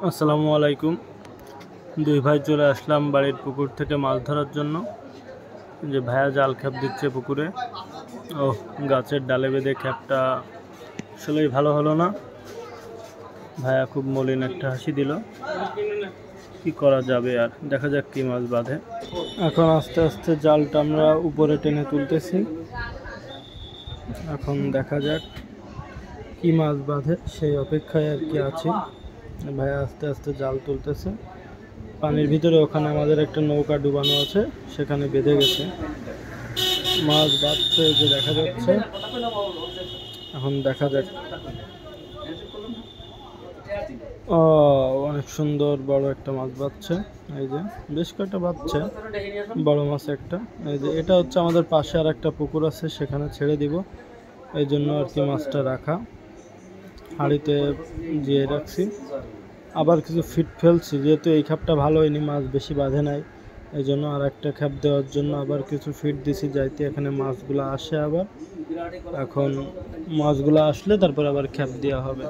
আসসালামু আলাইকুম। দুই ভাই চলে আসলাম বাড়ির পুকুর থেকে মাছ ধরার জন্য। যে ভাইয়া জাল খ্যাপ দিচ্ছে পুকুরে। ও গাছের ডালে বেঁধে খ্যাপটা আসলেই ভালো হলো না। ভাইয়া খুব মলিন একটা হাসি দিল। কি করা যাবে, আর দেখা যাক কি মাছ বাঁধে। এখন আস্তে আস্তে জালটা আমরা উপরে টেনে তুলতেছি। এখন দেখা যাক কি মাছ বাঁধে, সেই অপেক্ষায় আর কি আছি। ভাইয়া আস্তে আস্তে জাল তুলতেছে পানির ভিতরে। ওখানে আমাদের একটা নৌকা ডুবানো আছে, সেখানে বেঁধে গেছে। মাছ বাঁধছে, যে দেখা যাচ্ছে। এখন দেখা যাক। অনেক সুন্দর বড় একটা মাছ বাঁধছে। এই যে বেশ কয়েকটা বাঁধছে, বড় মাছ একটা। এই যে এটা হচ্ছে আমাদের পাশে আর একটা পুকুর আছে, সেখানে ছেড়ে দিব। এই জন্য আর কি মাছটা রাখা, হাঁড়িতে দিয়ে রাখছি। আবার কিছু ফিট ফেলছি, যেহেতু এই খ্যাপটা ভালো হয়নি, মাছ বেশি বাঁধে নাই। এই জন্য আর একটা খ্যাপ দেওয়ার জন্য আবার কিছু ফিট দিছি, যাইতে এখানে মাছগুলো আসে। আবার এখন মাছগুলো আসলে তারপর আবার খ্যাপ দেওয়া হবে।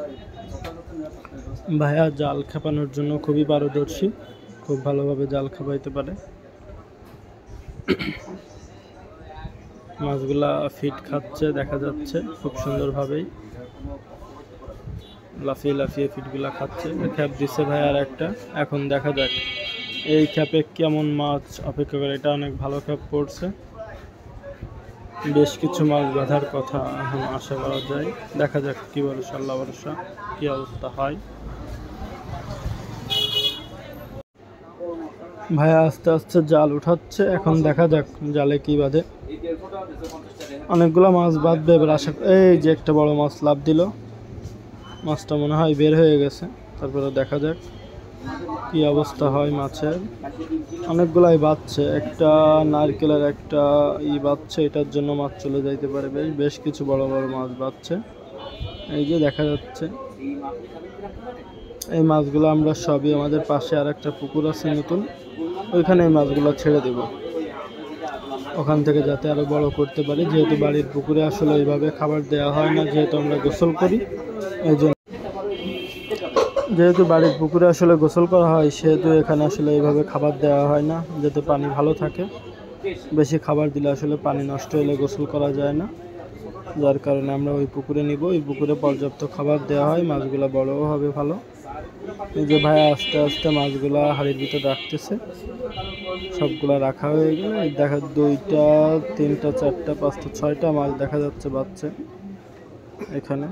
ভাইয়া জাল খেপানোর জন্য খুবই পারদর্শী, খুব ভালোভাবে জাল খেপাইতে পারে। মাছগুলা ফিট খাচ্ছে, দেখা যাচ্ছে খুব সুন্দরভাবেই লাফিয়ে লাফিয়ে ফিটগুলা খাচ্ছে। খ্যাপ দিচ্ছে ভাই আর একটা। এখন দেখা যাক এই খ্যাপে কেমন মাছ অপেক্ষা করে। এটা অনেক ভালো খ্যাপ পড়ছে, বেশ কিছু মাছ বাঁধার কথা এখন আশা করা যায়। দেখা যাক কি ভরসা, আল্লাহ ভরসা, কি অবস্থা হয়। ভাইয়া আস্তে আস্তে জাল উঠাচ্ছে, এখন দেখা যাক জালে কি বাঁধে। অনেকগুলো মাছ বাঁধবে এবার আশা। এই যে একটা বড় মাছ লাফ দিল, মাছটা মনে হয় বের হয়ে গেছে। তারপরে দেখা যাক কি অবস্থা হয় মাছের। অনেকগুলাই বাঁধছে, একটা নারকেলের একটা বাঁধছে, এটার জন্য মাছ চলে যাইতে পারে। বেশ কিছু বড় বড় মাছ বাঁধছে, এই যে দেখা যাচ্ছে। এই মাছগুলো আমরা সবই আমাদের পাশে আর একটা পুকুর আছে নতুন, ওইখানে এই মাছগুলো ছেড়ে দেব, ওখান থেকে যাতে আরো বড় করতে পারি। যেহেতু বাড়ির পুকুরে আসলে এইভাবে খাবার দেওয়া হয় না, যেহেতু আমরা গোসল করি। এই জন্য যেহেতু বাড়ির পুকুরে আসলে গোসল করা হয়, সেহেতু এখানে আসলে এইভাবে খাবার দেওয়া হয় না, যাতে পানি ভালো থাকে। বেশি খাবার দিলে আসলে পানি নষ্ট হলে গোসল করা যায় না, যার কারণে আমরা ওই পুকুরে নিব। ওই পুকুরে পর্যাপ্ত খাবার দেওয়া হয়, মাছগুলো বড়ও হবে ভালো। এই যে ভাই আস্তে আস্তে মাছগুলা হাড়ির ভিতর রাখতেছে। সবগুলা রাখা হয়ে গেলে দেখা 2টা 3টা 4টা 5টা 6টা মাছ দেখা যাচ্ছে বাচ্চা এখানে।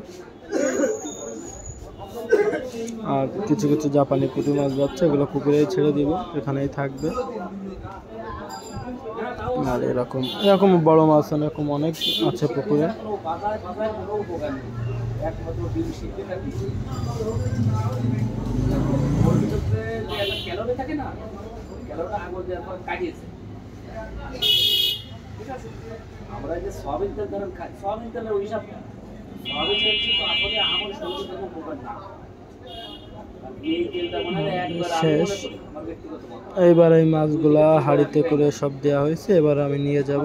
আর কিছু কিছু জাপানি পুঁটি মাছ বাচ্চা, এগুলো পুকুরেই ছেড়ে দিব, এখানেই থাকবে। আর এরকম এরকম বড় মাছ এরকম অনেক আছে পুকুরে। আমরা যে সয়াবিন তেল ধরেন খাই, সয়াবিন তেলের ওই হিসাব না। সয়াবিন তেল কিন্তু আসলে আমাদের শরীরের জন্য উপকার না। শেষ। এইবার এই মাছগুলা হাঁড়িতে করে সব দেওয়া হয়েছে, এবার আমি নিয়ে যাব।